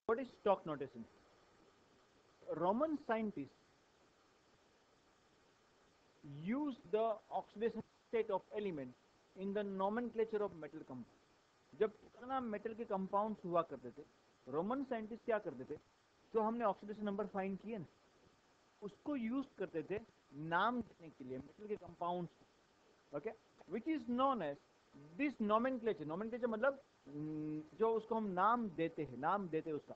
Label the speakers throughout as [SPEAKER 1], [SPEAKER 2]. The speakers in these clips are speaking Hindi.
[SPEAKER 1] What is stock notation? Roman scientists use the oxidation state of element in the nomenclature of metal compound. जब पुराना मेटल के कंपाउंड्स हुआ करते थे, रोमन साइंटिस्ट क्या करते थे, जो हमने ऑक्सीडेशन नंबर फाइंड किए ना, उसको यूज करते थे नाम देने के लिए मेटल के compounds, okay, which is known as this nomenclature. Nomenclature मतलब जो उसको हम नाम देते हैं, नाम देते हैं उसका,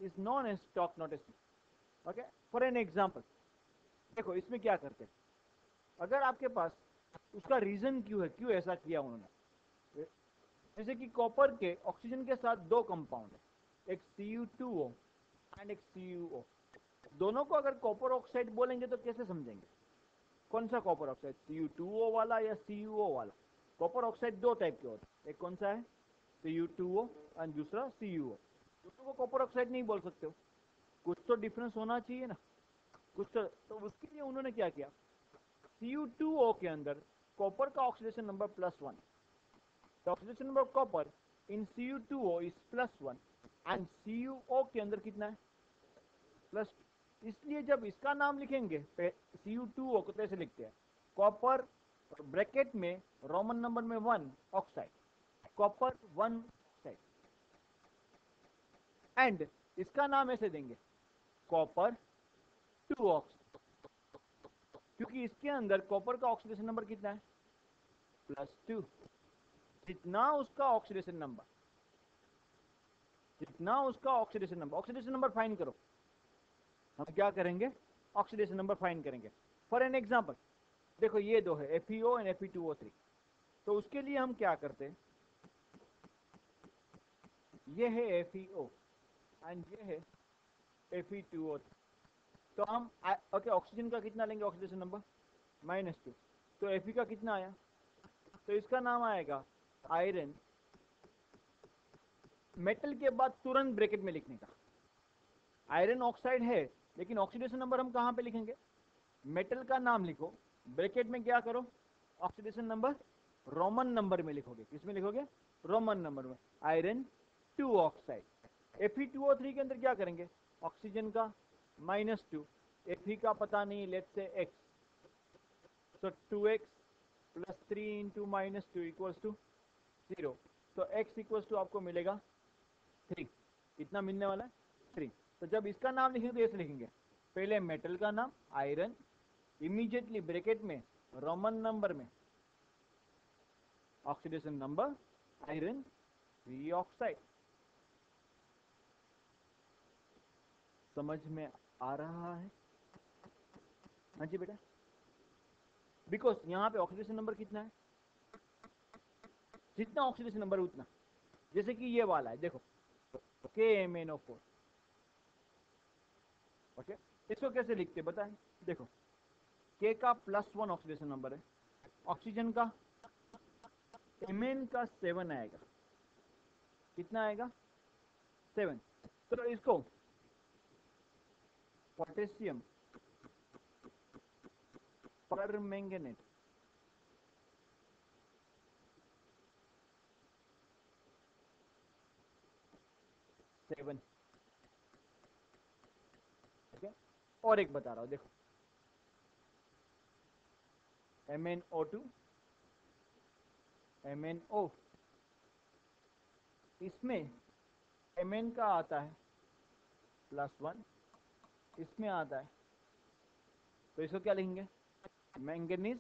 [SPEAKER 1] is known as stock notation. Okay, for an example, देखो इसमें क्या करते हैं, अगर आपके पास उसका रीजन क्यों है, क्यों ऐसा किया उन्होंने, जैसे कि कॉपर के ऑक्सीजन के साथ दो कंपाउंड है, एक Cu2O एंड एक CuO। दोनों को अगर कॉपर ऑक्साइड बोलेंगे तो कैसे समझेंगे, कौन सा कॉपर ऑक्साइड, Cu2O वाला या CuO वाला? कॉपर ऑक्साइड दो टाइप के होते हैं, एक कौन सा है, Cu2O एंड दूसरा CuO। दोनों को कॉपर ऑक्साइड नहीं बोल सकते हो, कुछ तो डिफरेंस होना चाहिए ना, कुछ तो उसके लिए उन्होंने क्या किया, Cu2O के अंदर कॉपर का oxidation number +1, the oxidation number of copper in Cu2O is +1 and CuO के अंदर कितना है, +2। इसलिए जब इसका नाम लिखेंगे Cu2O को तो ऐसे लिखते हैं, कॉपर ब्रैकेट में रोमन नंबर में 1 ऑक्साइड, कॉपर 1 ऑक्साइड, एंड इसका नाम ऐसे देंगे कॉपर 2 ऑक्साइड, क्योंकि इसके अंदर कॉपर का ऑक्सीडेशन नंबर कितना है, +2। जितना उसका ऑक्सीडेशन नंबर, जितना उसका oxidation number, oxidation number find करो, हम क्या करेंगे, ऑक्सीडेशन नंबर फाइंड करेंगे। फॉर एन एग्जांपल, देखो ये दो है FeO एंड Fe2O3, तो उसके लिए हम क्या करते हैं, ये है FeO एंड ये है Fe2O3, तो हम ओके ऑक्सीजन का कितना लेंगे ऑक्सीडेशन नंबर, -2, तो Fe का कितना आया, तो इसका नाम आएगा आयरन, मेटल के बाद तुरंत ब्रैकेट में लिखने का, आयरन ऑक्साइड है, लेकिन ऑक्सीडेशन नंबर हम कहां पे लिखेंगे, मेटल का नाम लिखो, ब्रैकेट में क्या करो, ऑक्सीडेशन नंबर रोमन नंबर में लिखोगे, किसमें लिखोगे, रोमन नंबर में, आयरन 2 ऑक्साइड। Fe2O3 के अंदर क्या करेंगे, ऑक्सीजन का -2, Fe का पता नहीं, लेट्स से x, तो 2x + 3 × -2 = 0, तो x = आपको मिलेगा 3, कितना मिलने वाला है, 3। तो जब इसका नाम लिखेंगे तो ऐसे लिखेंगे, पहले मेटल का नाम आयरन, इमीडिएटली ब्रैकेट में रोमन नंबर में ऑक्सीडेशन नंबर आयरन 3 ऑक्साइड। समझ में आ रहा है, हाँ जी बेटा, बिकॉज यहाँ पे ऑक्सीडेशन नंबर कितना है, जितना ऑक्सीडेशन नंबर उतना, जैसे कि ये वाला है, देखो KMnO4, ओके, इसको कैसे लिखते बताएं, देखो K का +1 ऑक्सीडेशन नंबर है, ऑक्सीजन का Mn का 7 आएगा, कितना आएगा, 7, तो इसको पोटेशियम पर मैंगनेट, सेवन, ठीक है। और एक बता रहा हूं, देखो MnO2 MnO, इसमें Mn का आता है +1, इसमें आता है, तो इसको क्या लिखेंगे, मैंगनीज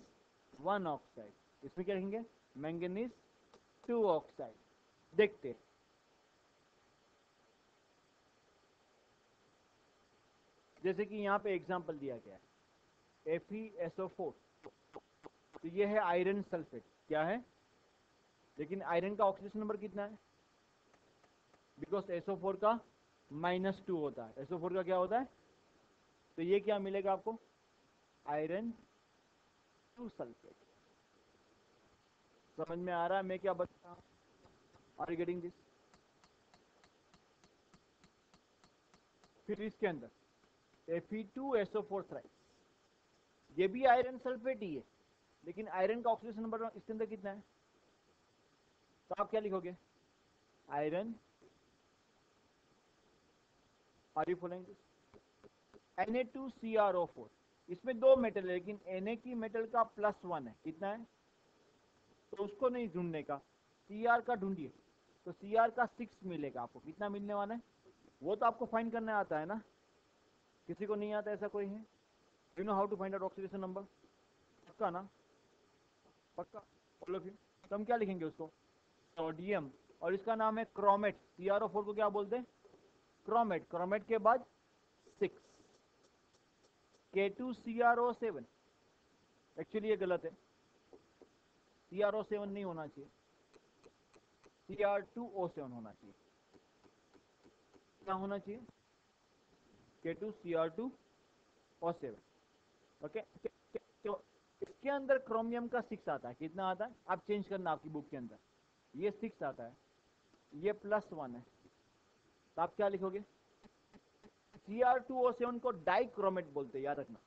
[SPEAKER 1] 1 ऑक्साइड, इसमें क्या लिखेंगे, मैंगनीज 2 ऑक्साइड। देखते हैं, जैसे कि यहाँ पे एग्जांपल दिया गया है FeSO4, तो ये है आयरन सल्फेट, क्या है, लेकिन आयरन का ऑक्सीडेशन नंबर कितना है, बिकॉज SO4 का -2 होता है, SO4 का क्या होता है, तो ये क्या मिलेगा आपको, आयरन 2 सल्फेट। समझ में आ रहा है मैं क्या बता रहा हूं, आर यू गेटिंग दिस। फिर इसके अंदर Fe2SO4 थ्राइस, ये भी आयरन सल्फेट ही है, लेकिन आयरन का ऑक्सीडेशन नंबर इसके अंदर कितना है, तो आप क्या लिखोगे, iron are you following this? Na2CrO4, इसमें दो मेटल है लेकिन Na की मेटल का +1 है, कितना है? तो उसको नहीं ढूंढने का, Cr का ढूंढिए, तो Cr का 6 मिलेगा आपको। कितना मिलने वाला है वो तो आपको फाइंड करने आता है ना? किसी को नहीं आता ऐसा कोई है? You know how to find out oxidation number? पक्का ना? पक्का? बोलो फिर। तो हम क्या लिखेंगे उसको? सोडियम, और इसका नाम है क्रोमेट। CrO4 को क्या बोलते हैं? क्रोमेट। क्रोमेट के बाद 6, K2CrO7। एक्चुअली ये गलत है, CrO7 नहीं होना चाहिए, Cr2O7 होना चाहिए। क्या होना चाहिए? K2Cr2O7। ओके, तो इसके अंदर क्रोमियम का 6 आता है। कितना आता है? आप चेंज करना आपकी बुक के अंदर, ये 6 आता है, ये +1 है, तो आप क्या लिखोगे? Cr2O7 को डाइक्रोमेट बोलते हैं, याद रखना।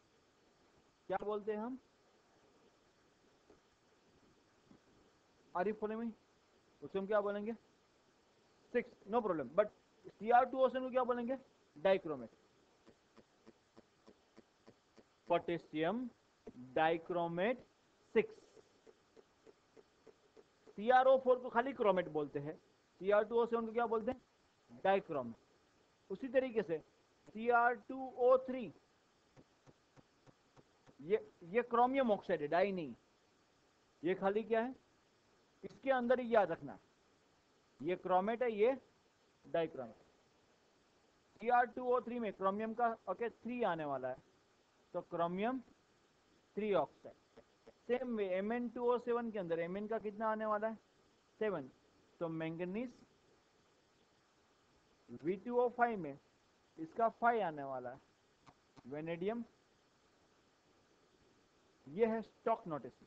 [SPEAKER 1] क्या बोलते हैं हम? Are you following me? उसको हम क्या बोलेंगे? 6, नो प्रॉब्लम, बट Cr2O7 को क्या बोलेंगे? डाइक्रोमेट। Potassium dichromate 6। CrO4 को खाली क्रोमेट बोलते हैं, Cr2O7 को क्या बोलते हैं? डाइक्रोमेट। उसी तरीके से Cr2O3, ये क्रोमियम ऑक्साइड है, डाई नहीं। ये खाली क्या है? इसके अंदर ही याद रखना, ये क्रोमेट है, ये डाइक्रोमेट। Cr2O3 में क्रोमियम का 3 आने वाला है, तो chromium 3 oxide. Same way Mn2O7 के अंदर Mn का कितना आने वाला है? 7, तो मैंगनीज। V2O5 में इसका 5 आने वाला है, वेनेडियम। ये है स्टॉक नोटेशन।